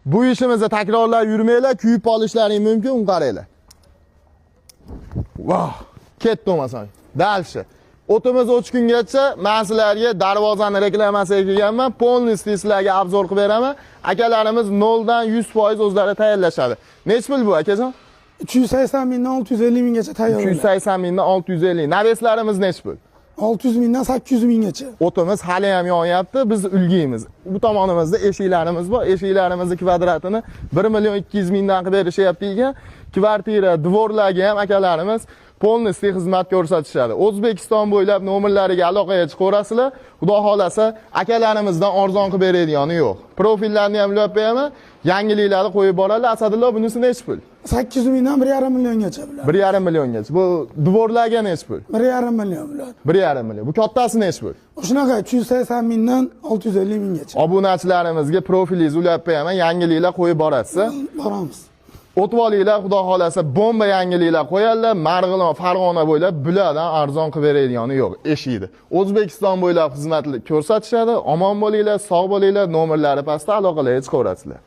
Bu ishimizni takrorlab yurmanglar, kuyib olishlaring mumkin, qaranglar. Vah, ketdi o'masan. Dalshi. O'timiz o'chgungacha men sizlarga darvozani reklamasiga kelganman. Polniy sizlarga obzor qilib beraman. Akalarimiz 0 dan 100% o'zlari tayyorlashadi. Nech pul bu, akajon? 380 mingdan 650 minggacha tayyorlanadi. 380 mingdan 650. Naveslarimiz nech pul? 600 mingdan 800 minggacha. O'timiz hali ham yonyapti, biz ulgiymiz. Bu tomonimizda eshiklarimiz bor. Eshiklarimizni kvadratini 1 million 200 mingdan qilib berishyapti ekan. Kvartira, dvorlarga ham akalarimiz polniy xizmat ko'rsatishadi. O'zbekiston bo'ylab nomerlariga aloqaga chiqaverasizlar. Xudo xolasa, akalarimizdan arzon qilib beradigan yo'q. Profillarni ham ulab beraman. Yangiliklarni qo'yib boradilar. Asadullo, bunisi nech pul? 800 mingdan 1,5 milliongacha bular. 1,5 milliongacha. Bu dvorlarga nech pul? 1,5 million bular. 1,5 million. Bu kattasi nech pul? Shunaqa 380 mingdan 650 minggacha. Obunachilarimizga profilingizni ulab beraman. Yangiliklar qo'yib borasiz. Boramiz. O'tib olinglar, xudo xolasa bomba yangiliklar qo'yadilar. Marg'ilon, Farg'ona bo'ylab bulardan arzon qilib beradigani yo'q, eshikdi. O'zbekiston bo'ylab xizmatni ko'rsatishadi. Omon bo'linglar, sog' bo'linglar. Nomerlari pastda aloqalarga chiqaverasizlar.